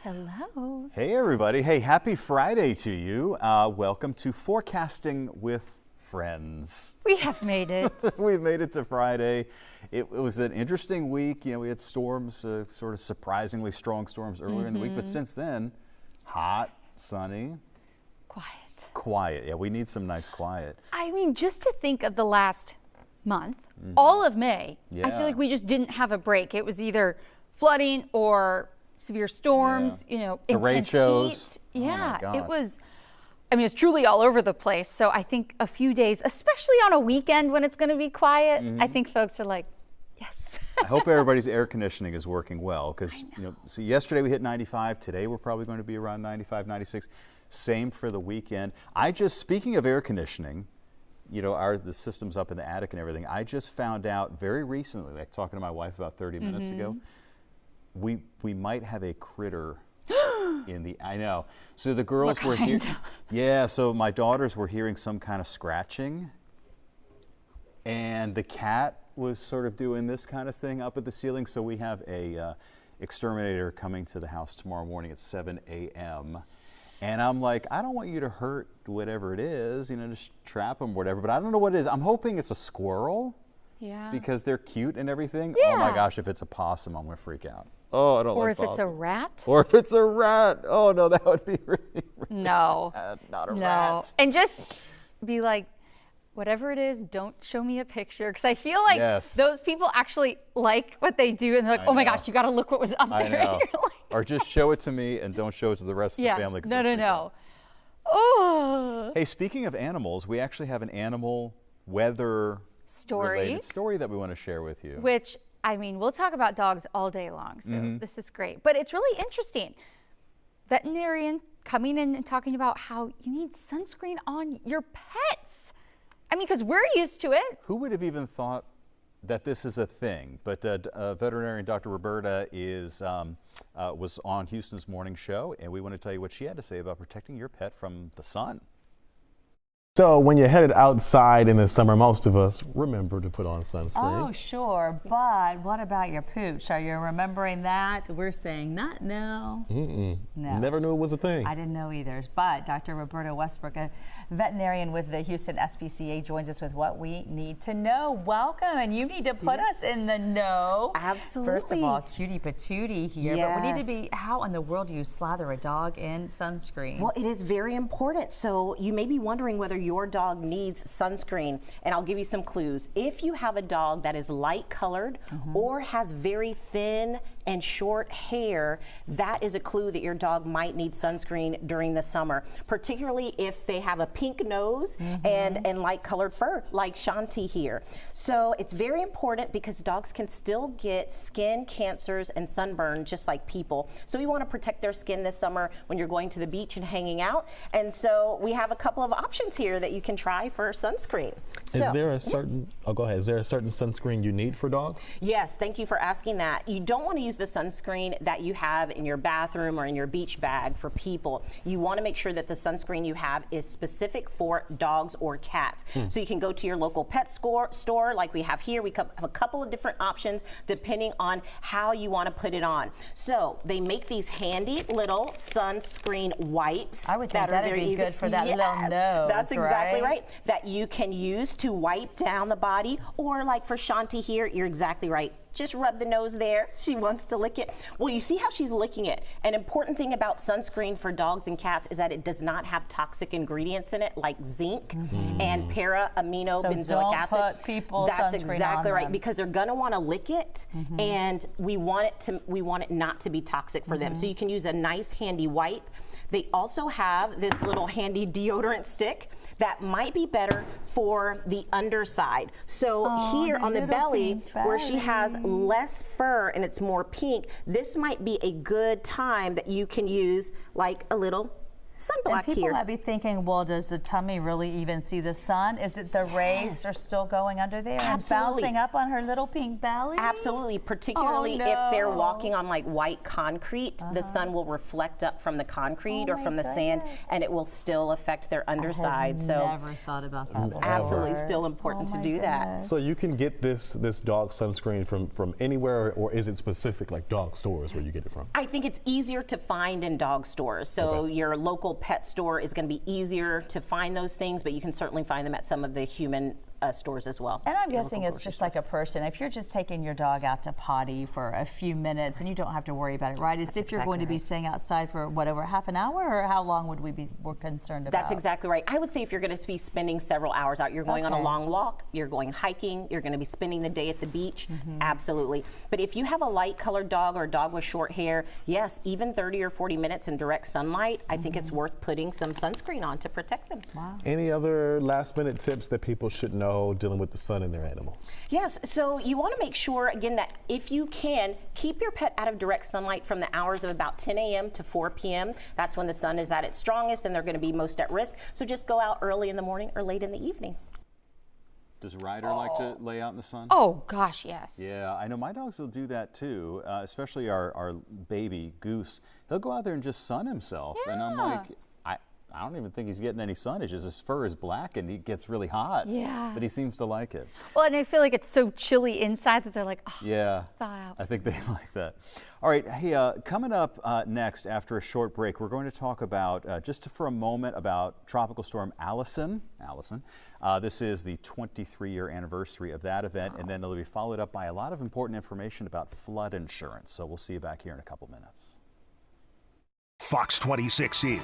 Hello. Hey everybody. Hey, happy Friday to you. Welcome to Forecasting with Friends. We have made it. We've made it to Friday. It was an interesting week. You know, we had storms, sort of surprisingly strong storms earlier in the week, but since then, hot, sunny. Quiet. Yeah, we need some nice quiet. I mean, just to think of the last month, all of May, I feel like we just didn't have a break. It was either flooding or severe storms, you know, intense heat. Yeah, oh it was, I mean, it's truly all over the place. So I think a few days, especially on a weekend when it's going to be quiet, I think folks are like, yes. I hope everybody's air conditioning is working well because, you know, so yesterday we hit 95. Today we're probably going to be around 95, 96. Same for the weekend. Speaking of air conditioning, you know, the system's up in the attic and everything. I just found out very recently, like talking to my wife about 30 minutes ago, we might have a critter in the, I know. So the girls were here. Yeah, so my daughters were hearing some kind of scratching and the cat was sort of doing this kind of thing up at the ceiling. So we have a exterminator coming to the house tomorrow morning at 7 a.m. And I'm like, I don't want you to hurt whatever it is, you know, just trap them or whatever, but I don't know what it is. I'm hoping it's a squirrel. Yeah. Because they're cute and everything. Yeah. Oh my gosh, if it's a possum, I'm gonna freak out. Oh, I don't like possums. Or if it's a rat. Or if it's a rat. Oh no, that would be really no. bad. Not a rat. And just be like, whatever it is, don't show me a picture. Because I feel like those people actually like what they do. And they're like, oh my gosh, you got to look what was up there. I know. Or just show it to me and don't show it to the rest of the family. No. Oh. Hey, speaking of animals, we actually have an animal weather related story that we want to share with you. Which, I mean, we'll talk about dogs all day long. So this is great. But it's really interesting. Veterinarian coming in and talking about how you need sunscreen on your pets. I mean, because we're used to it. Who would have even thought that this is a thing? But veterinarian Dr. Roberta was on Houston's morning show, and we want to tell you what she had to say about protecting your pet from the sun. So when you're headed outside in the summer, most of us remember to put on sunscreen. Oh, sure. But what about your pooch? Are you remembering that? We're saying not now. No. Never knew it was a thing. I didn't know either. But Dr. Roberta Westbrook, a veterinarian with the Houston SPCA, joins us with what we need to know. Welcome. And you need to put us in the know. Absolutely. First of all, cutie patootie here. But we need to be, how in the world do you slather a dog in sunscreen? Well, it is very important. So you may be wondering whether your dog needs sunscreen, and I'll give you some clues. If you have a dog that is light colored or has very thin and short hair, that is a clue that your dog might need sunscreen during the summer, particularly if they have a pink nose and light colored fur like Shanti here. So it's very important because dogs can still get skin cancers and sunburn just like people. So we want to protect their skin this summer when you're going to the beach and hanging out. And so we have a couple of options here that you can try for sunscreen. Is there a certain, go ahead, is there a certain sunscreen you need for dogs? Yes, thank you for asking that. You don't want to use the sunscreen that you have in your bathroom or in your beach bag for people. You want to make sure that the sunscreen you have is specific for dogs or cats. So you can go to your local pet store like we have here. We have a couple of different options depending on how you want to put it on. So they make these handy little sunscreen wipes. I would think that would be good for that little nose. That's exactly right. That you can use to wipe down the body, or like for Shanti here, you're exactly right. Just rub the nose there. She wants to lick it. Well, you see how she's licking it. An important thing about sunscreen for dogs and cats is that it does not have toxic ingredients in it like zinc and para-amino benzoic acid. Don't put people That's sunscreen exactly on right them. because they're going to want to lick it, and we want it not to be toxic for them. So you can use a nice handy wipe. They also have this little handy deodorant stick that might be better for the underside. So here on the belly, where she has less fur and it's more pink, this might be a good time that you can use like a little sunblock and people here. might be thinking, well, does the tummy really even see the sun? Is it the rays are still going under there and bouncing up on her little pink belly? Absolutely, particularly if they're walking on like white concrete, the sun will reflect up from the concrete or from the sand, and it will still affect their underside. So never thought about that before. Absolutely, still important to do that. So you can get this dog sunscreen from anywhere, or is it specific like dog stores where you get it from? I think it's easier to find in dog stores. So your local pet store is going to be easier to find those things, but you can certainly find them at some of the human stores as well. And I'm guessing it's just like a person. If you're just taking your dog out to potty for a few minutes and you don't have to worry about it, right? It's if you're going to be staying outside for whatever, half an hour, or how long would we be more concerned about? That's exactly right. I would say if you're going to be spending several hours out, you're going on a long walk, you're going hiking, you're going to be spending the day at the beach, absolutely. But if you have a light colored dog or a dog with short hair, yes, even 30 or 40 minutes in direct sunlight, I think it's worth putting some sunscreen on to protect them. Wow. Any other last minute tips that people should know dealing with the sun and their animals? Yes, so you want to make sure, again, that if you can, keep your pet out of direct sunlight from the hours of about 10 a.m. to 4 p.m. That's when the sun is at its strongest and they're going to be most at risk. So just go out early in the morning or late in the evening. Does Ryder like to lay out in the sun? Oh, gosh, yes. Yeah, I know my dogs will do that too, especially our baby Goose. He'll go out there and just sun himself. Yeah. And I'm like, I don't even think he's getting any sun. It's just his fur is black and he gets really hot. Yeah. But he seems to like it. Well, and I feel like it's so chilly inside that they're like, oh, yeah, thaw out. I think they like that. All right, hey, coming up next after a short break, we're going to talk about, just for a moment, about Tropical Storm Allison. This is the 23-year anniversary of that event, and then it'll be followed up by a lot of important information about flood insurance. So we'll see you back here in a couple minutes. Fox 26 is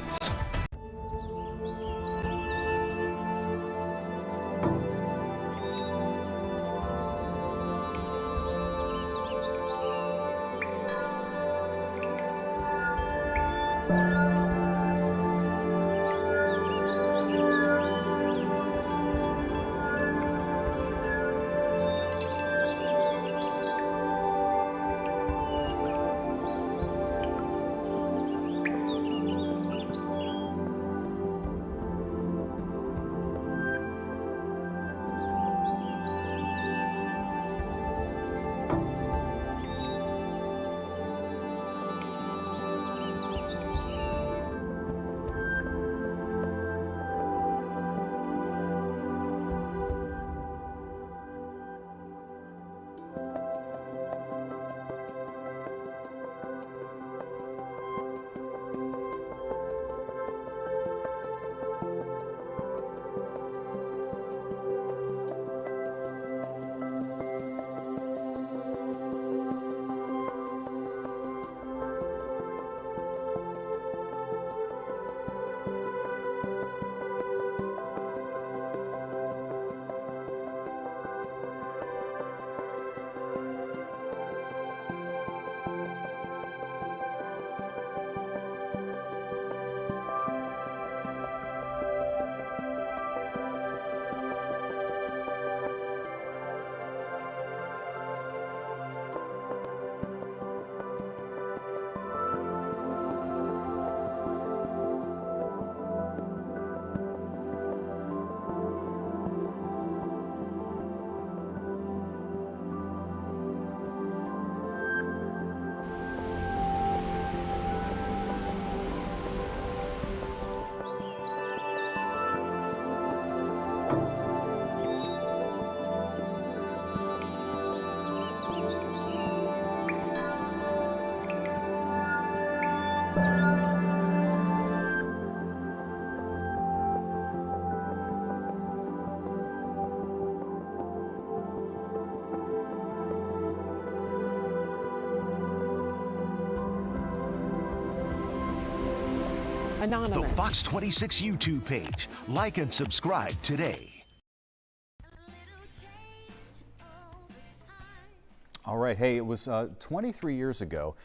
Anonymous. the Fox 26 YouTube page. Like and subscribe today. All right, hey, it was 23 years ago,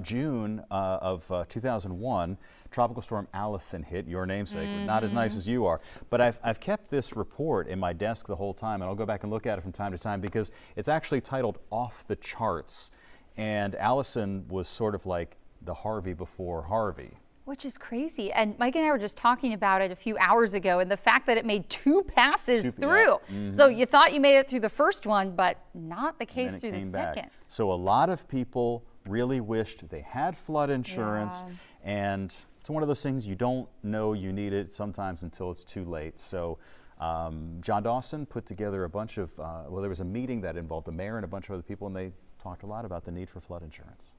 June of 2001, Tropical Storm Allison hit, your namesake, not as nice as you are. But I've kept this report in my desk the whole time, and I'll go back and look at it from time to time because it's actually titled Off the Charts. And Allison was sort of like the Harvey before Harvey. Which is crazy. And Mike and I were just talking about it a few hours ago, and the fact that it made 2 passes through. So you thought you made it through the first one, but not the case through the second. So a lot of people really wished they had flood insurance, and it's one of those things you don't know you need it sometimes until it's too late. So John Dawson put together a bunch of, well, there was a meeting that involved the mayor and a bunch of other people, and they talked a lot about the need for flood insurance.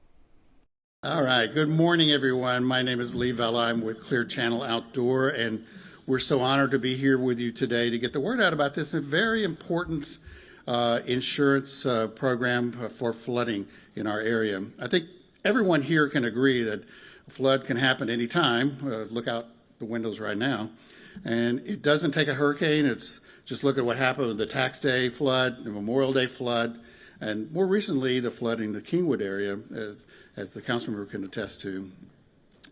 All right, good morning, everyone. My name is Lee Vella. I'm with Clear Channel Outdoor, and we're so honored to be here with you today to get the word out about this very important insurance program for flooding in our area. I think everyone here can agree that a flood can happen anytime. Look out the windows right now. And it doesn't take a hurricane. It's just look at what happened with the Tax Day flood, the Memorial Day flood, and more recently the flood in the Kingwood area, as the council member can attest to.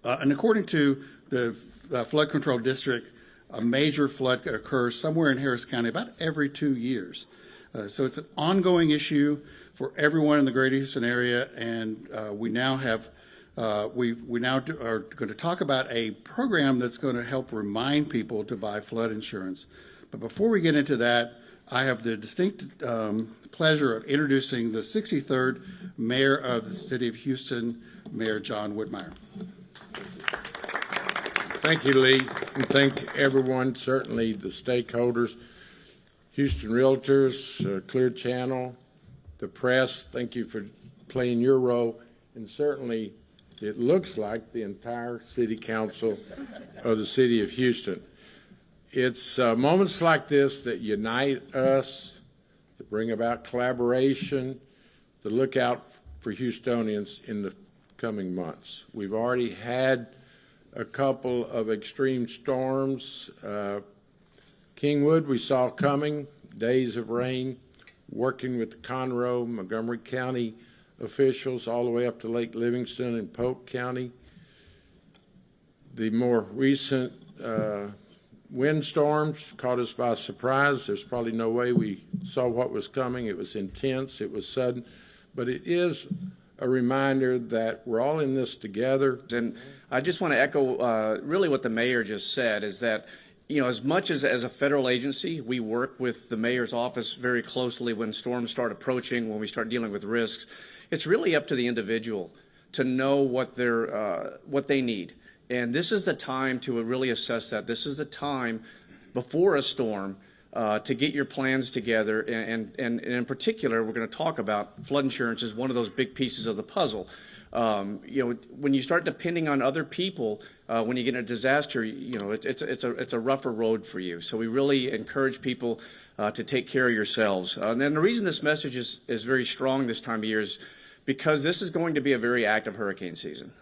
And according to the Flood Control District, a major flood occurs somewhere in Harris County about every 2 years. So it's an ongoing issue for everyone in the Greater Houston area, and we now have are going to talk about a program that's going to help remind people to buy flood insurance. But before we get into that, I have the distinct pleasure of introducing the 63rd Mayor of the City of Houston, Mayor John Whitmire. Thank you, Lee, and thank everyone, certainly the stakeholders, Houston Realtors, Clear Channel, the press. Thank you for playing your role, and certainly it looks like the entire City Council of the City of Houston. It's moments like this that unite us, to bring about collaboration, to look out for Houstonians in the coming months. We've already had a couple of extreme storms. Kingwood we saw coming, days of rain, working with the Conroe, Montgomery County officials all the way up to Lake Livingston and Polk County. The more recent windstorms caught us by surprise. There's probably no way we saw what was coming. It was intense, it was sudden, but it is a reminder that we're all in this together. And I just want to echo really what the mayor just said, is that, you know, as much as a federal agency, we work with the mayor's office very closely when storms start approaching, when we start dealing with risks. It's really up to the individual to know what they need. And this is the time to really assess that. This is the time before a storm to get your plans together. And in particular, we're going to talk about flood insurance as one of those big pieces of the puzzle. You know, when you start depending on other people, when you get in a disaster, you know, it's a rougher road for you. So we really encourage people to take care of yourselves. And then the reason this message is very strong this time of year is because this is going to be a very active hurricane season.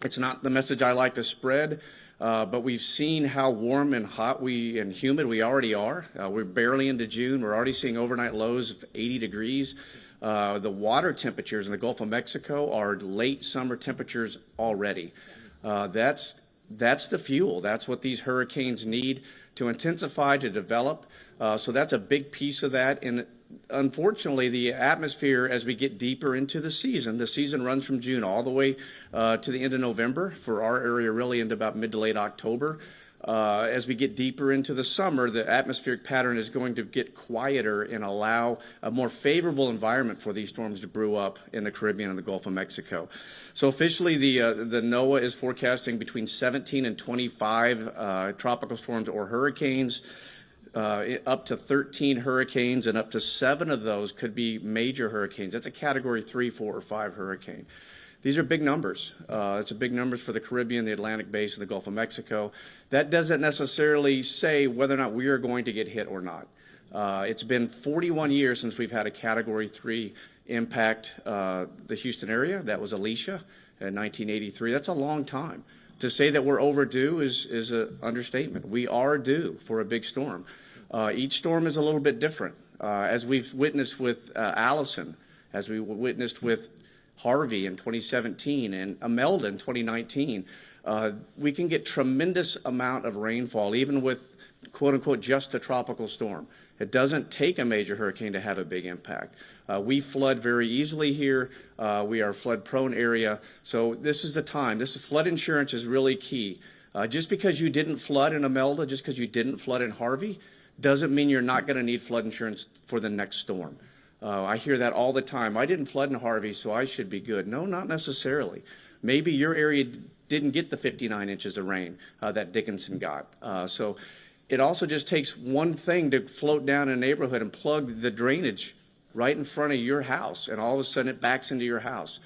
It's not the message I like to spread, but we've seen how warm and hot and humid we already are. We're barely into June. We're already seeing overnight lows of 80 degrees. The water temperatures in the Gulf of Mexico are late summer temperatures already. That's the fuel. That's what these hurricanes need to intensify, to develop. So that's a big piece of that. And unfortunately, the atmosphere, as we get deeper into the season runs from June all the way to the end of November, for our area really into about mid to late October. As we get deeper into the summer, the atmospheric pattern is going to get quieter and allow a more favorable environment for these storms to brew up in the Caribbean and the Gulf of Mexico. So officially, the NOAA is forecasting between 17 and 25 tropical storms or hurricanes. Up to 13 hurricanes, and up to 7 of those could be major hurricanes. That's a Category 3, 4, or 5 hurricane. These are big numbers. It's a big numbers for the Caribbean, the Atlantic Basin, the Gulf of Mexico. That doesn't necessarily say whether or not we are going to get hit or not. It's been 41 years since we've had a Category 3 impact the Houston area. That was Alicia in 1983. That's a long time. To say that we're overdue is an understatement. We are due for a big storm. Each storm is a little bit different. As we've witnessed with Allison, as we witnessed with Harvey in 2017 and Imelda in 2019, we can get tremendous amount of rainfall, even with quote unquote just a tropical storm. It doesn't take a major hurricane to have a big impact. We flood very easily here. We are a flood-prone area, so this is the time. Flood insurance is really key. Just because you didn't flood in Imelda, just because you didn't flood in Harvey, doesn't mean you're not going to need flood insurance for the next storm. I hear that all the time. I didn't flood in Harvey, so I should be good. No, not necessarily. Maybe your area didn't get the 59 inches of rain that Dickinson got. So it also just takes one thing to float down a neighborhood and plug the drainage right in front of your house, and all of a sudden it backs into your house.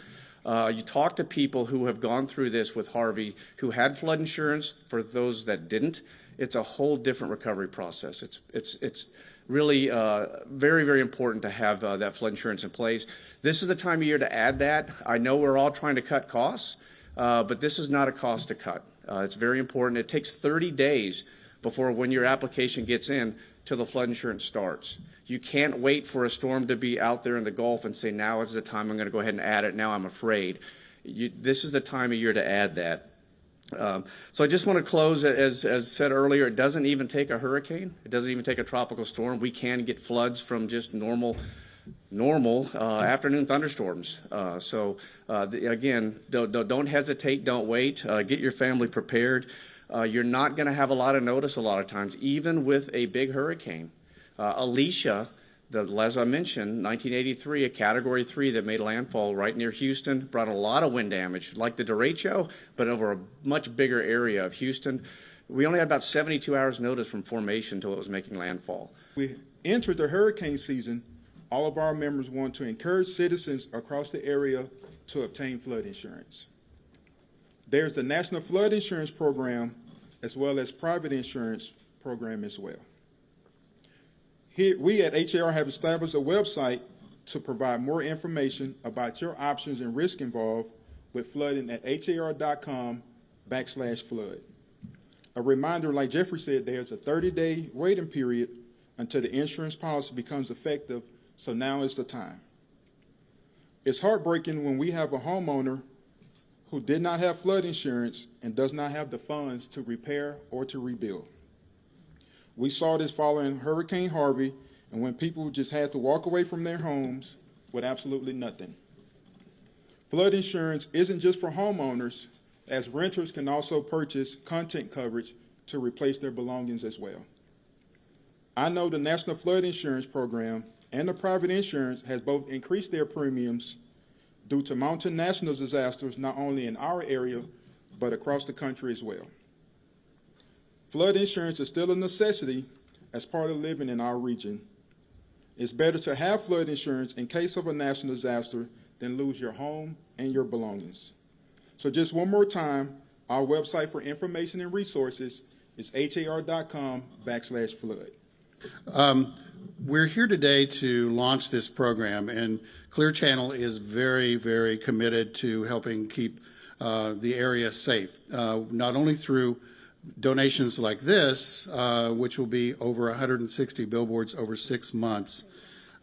You talk to people who have gone through this with Harvey, who had flood insurance. For those that didn't, it's a whole different recovery process. It's really very, very important to have that flood insurance in place. This is the time of year to add that. I know we're all trying to cut costs, but this is not a cost to cut. It's very important. It takes 30 days before when your application gets in till the flood insurance starts. You can't wait for a storm to be out there in the Gulf and say, now is the time I'm going to go ahead and add it. Now I'm afraid. This is the time of year to add that. So I just want to close, as said earlier, it doesn't even take a hurricane. It doesn't even take a tropical storm. We can get floods from just normal afternoon thunderstorms. Again, don't hesitate, don't wait. Get your family prepared. You're not going to have a lot of notice a lot of times, even with a big hurricane. Alicia, as I mentioned, 1983, a Category 3 that made landfall right near Houston, brought a lot of wind damage, like the derecho, but over a much bigger area of Houston. We only had about 72 hours notice from formation until it was making landfall. We entered the hurricane season. All of our members want to encourage citizens across the area to obtain flood insurance. There's the National Flood Insurance Program as well as private insurance program as well. Here, we at HAR have established a website to provide more information about your options and risk involved with flooding at har.com/flood. A reminder, like Jeffrey said, there's a 30-day waiting period until the insurance policy becomes effective, so now is the time. It's heartbreaking when we have a homeowner who did not have flood insurance and does not have the funds to repair or to rebuild. We saw this following Hurricane Harvey, and when people just had to walk away from their homes with absolutely nothing. Flood insurance isn't just for homeowners, as renters can also purchase content coverage to replace their belongings as well. I know the National Flood Insurance Program and the private insurance has both increased their premiums due to mountain national disasters, not only in our area, but across the country as well. Flood insurance is still a necessity as part of living in our region. It's better to have flood insurance in case of a national disaster than lose your home and your belongings. So just one more time, our website for information and resources is har.com/flood. We're here today to launch this program, and Clear Channel is very, very committed to helping keep the area safe, not only through donations like this, which will be over 160 billboards over 6 months,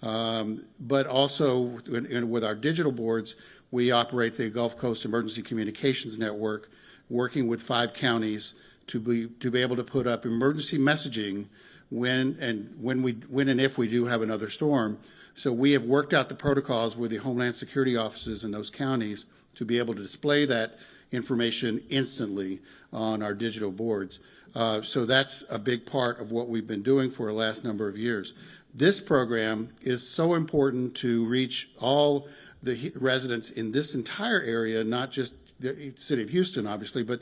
but also with our digital boards. We operate the Gulf Coast Emergency Communications Network, working with 5 counties to be able to put up emergency messaging when and if we do have another storm. So we have worked out the protocols with the Homeland Security offices in those counties to be able to display that information instantly on our digital boards. So that's a big part of what we've been doing for the last number of years. This program is so important to reach all the residents in this entire area, not just the city of Houston, obviously, but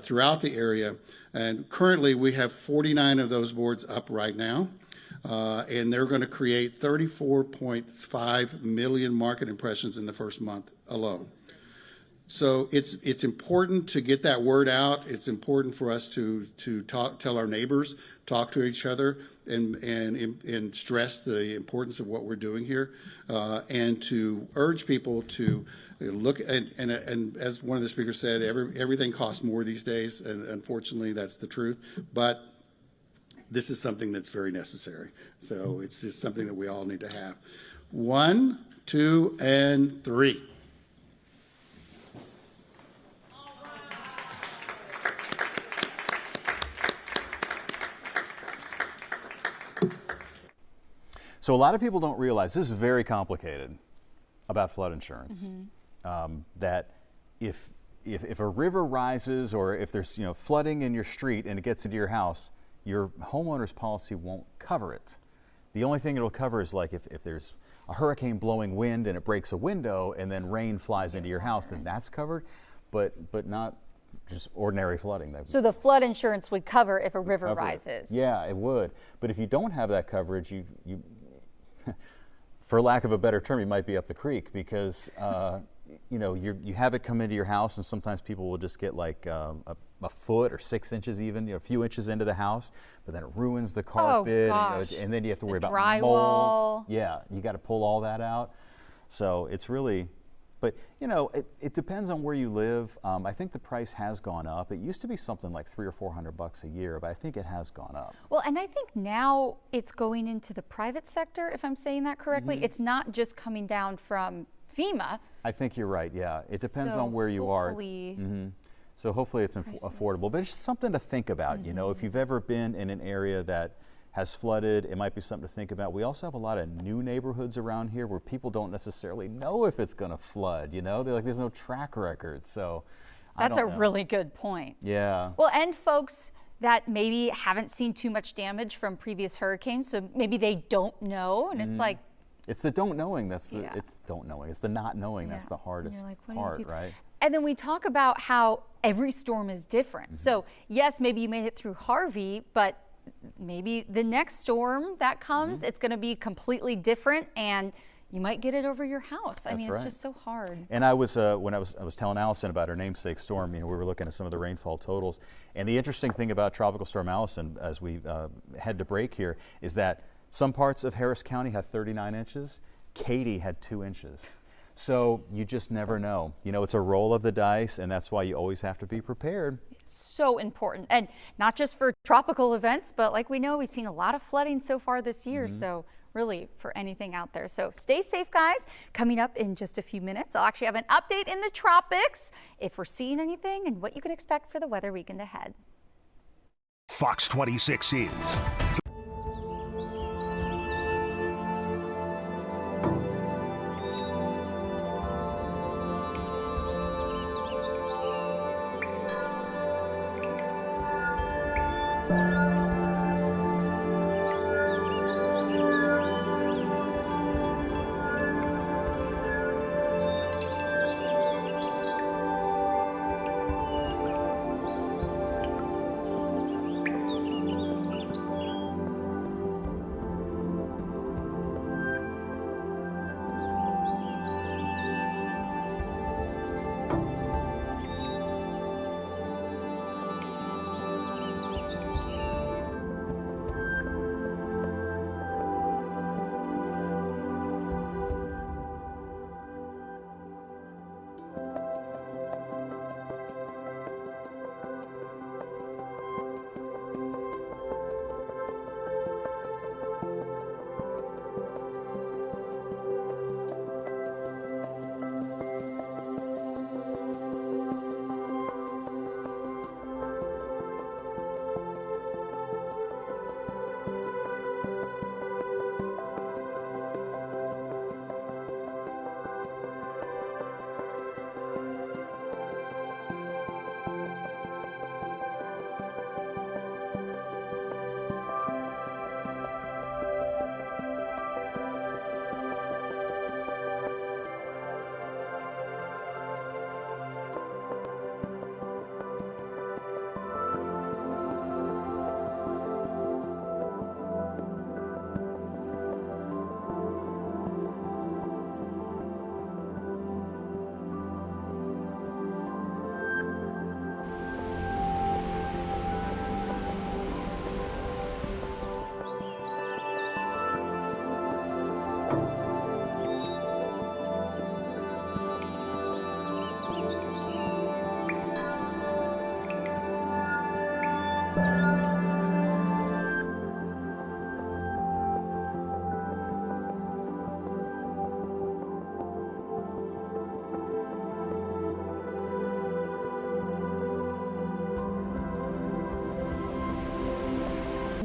throughout the area. And currently we have 49 of those boards up right now. And they're going to create 34.5 million market impressions in the first month alone. So it's important to get that word out. It's important for us to tell our neighbors, talk to each other, and stress the importance of what we're doing here, and to urge people to look and as one of the speakers said, everything costs more these days, and unfortunately that's the truth. But this is something that's very necessary. So it's just something that we all need to have. 1, 2, and 3. So a lot of people don't realize this is very complicated about flood insurance. That if a river rises or if there's flooding in your street and it gets into your house, your homeowner's policy won't cover it. The only thing it'll cover is like if there's a hurricane blowing wind and it breaks a window and then rain flies into your house, then that's covered, but not just ordinary flooding. So the flood insurance would cover if a river rises. Yeah, it would. But if you don't have that coverage, you for lack of a better term, you might be up the creek because you have it come into your house, and sometimes people will just get like a foot or 6 inches, even a few inches into the house, but then it ruins the carpet, and then you have to worry about mold. Yeah, you got to pull all that out. So it's really, but it depends on where you live. I think the price has gone up. It used to be something like $300 or $400 a year, but I think it has gone up. Well, and I think now it's going into the private sector, if I'm saying that correctly. It's not just coming down from FEMA. I think you're right, yeah. It depends on where you are. So hopefully it's affordable, but it's something to think about. If you've ever been in an area that has flooded, it might be something to think about. We also have a lot of new neighborhoods around here where people don't necessarily know if it's going to flood. They're like, there's no track record. So that's a really good point. Yeah. Well, and folks that maybe haven't seen too much damage from previous hurricanes, so maybe they don't know, and it's like, it's the don't knowing that's the don't knowing. It's the not knowing that's the hardest part, right? And then we talk about how every storm is different. So yes, maybe you made it through Harvey, but maybe the next storm that comes, it's going to be completely different, and you might get it over your house. I mean, it's just so hard. And I was when I was telling Allison about her namesake storm, we were looking at some of the rainfall totals. And the interesting thing about Tropical Storm Allison, as we head to break here, is that some parts of Harris County had 39 inches. Katy had 2 inches. So you just never know. It's a roll of the dice, and that's why you always have to be prepared. It's so important, and not just for tropical events, but like we know, we've seen a lot of flooding so far this year. So really for anything out there. So stay safe, guys. Coming up in just a few minutes, I'll actually have an update in the tropics if we're seeing anything and what you can expect for the weather weekend ahead. Fox 26 is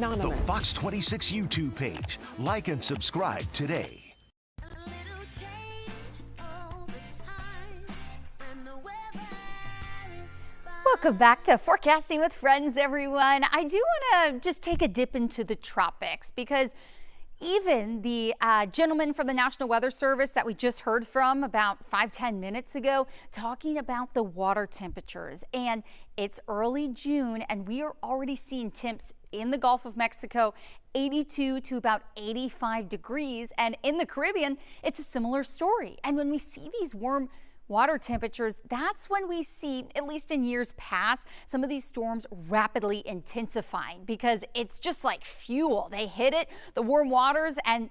The Fox 26 YouTube page. Like and subscribe today. Welcome back to Forecasting with Friends, everyone. I do want to just take a dip into the tropics because even the gentleman from the National Weather Service that we just heard from about 5-10 minutes ago talking about the water temperatures, and it's early June and we are already seeing temps in the Gulf of Mexico 82 to about 85 degrees, and in the Caribbean it's a similar story. And when we see these warm water temperatures, that's when we see, at least in years past, some of these storms rapidly intensifying because it's just like fuel. They hit it, the warm waters, and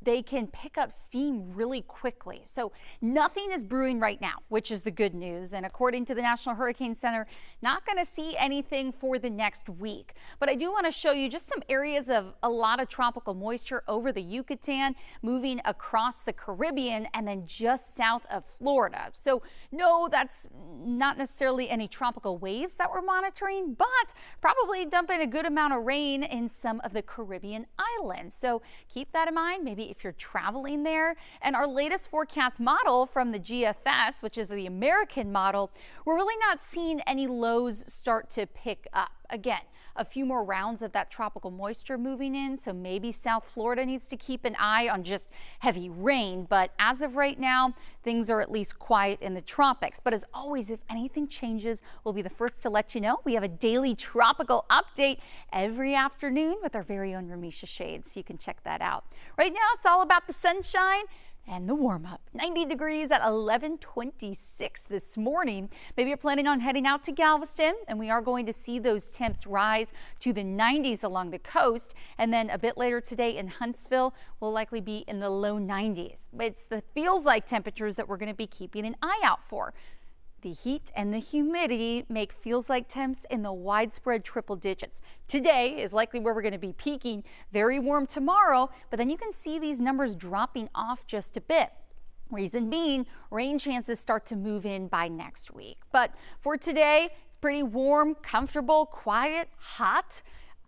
they can pick up steam really quickly. So nothing is brewing right now, which is the good news. And according to the National Hurricane Center, not going to see anything for the next week. But I do want to show you just some areas of a lot of tropical moisture over the Yucatan, moving across the Caribbean, and then just south of Florida. So no, that's not necessarily any tropical waves that we're monitoring, but probably dumping a good amount of rain in some of the Caribbean islands. So keep that in mind, maybe if you're traveling there. And our latest forecast model from the GFS, which is the American model, we're really not seeing any lows start to pick up. Again, a few more rounds of that tropical moisture moving in, so maybe South Florida needs to keep an eye on just heavy rain. But as of right now, things are at least quiet in the tropics. But as always, if anything changes, we'll be the first to let you know. We have a daily tropical update every afternoon with our very own Ramisha Shades, so you can check that out. Right now, it's all about the sunshine and the warm up. 90 degrees at 11:26 this morning. Maybe you're planning on heading out to Galveston, and we are going to see those temps rise to the 90s along the coast. And then a bit later today in Huntsville, will likely be in the low 90s. It's the feels like temperatures that we're going to be keeping an eye out for. The heat and the humidity make feels like temps in the widespread triple digits. Today is likely where we're going to be peaking. Very warm tomorrow, but then you can see these numbers dropping off just a bit. Reason being, rain chances start to move in by next week. But for today, it's pretty warm, comfortable, quiet, hot.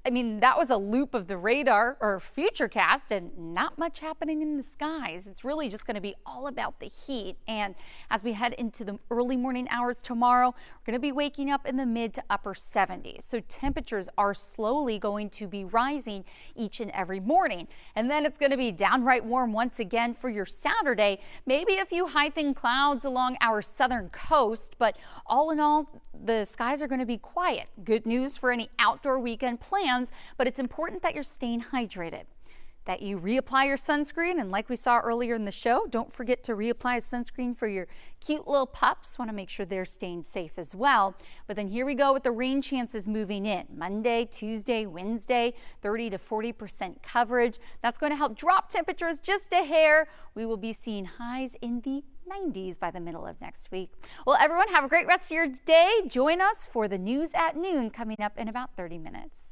I mean, that was a loop of the radar or futurecast and not much happening in the skies. It's really just going to be all about the heat. And as we head into the early morning hours tomorrow, we're going to be waking up in the mid to upper 70s. So temperatures are slowly going to be rising each and every morning. And then it's going to be downright warm once again for your Saturday. Maybe a few high thin clouds along our southern coast, but all in all, the skies are going to be quiet. Good news for any outdoor weekend plans, but it's important that you're staying hydrated, that you reapply your sunscreen, and like we saw earlier in the show, don't forget to reapply a sunscreen for your cute little pups. Want to make sure they're staying safe as well. But then here we go with the rain chances moving in. Monday, Tuesday, Wednesday, 30 to 40% coverage. That's going to help drop temperatures just a hair. We will be seeing highs in the 90s by the middle of next week. Well, everyone, have a great rest of your day. Join us for the news at noon coming up in about 30 minutes.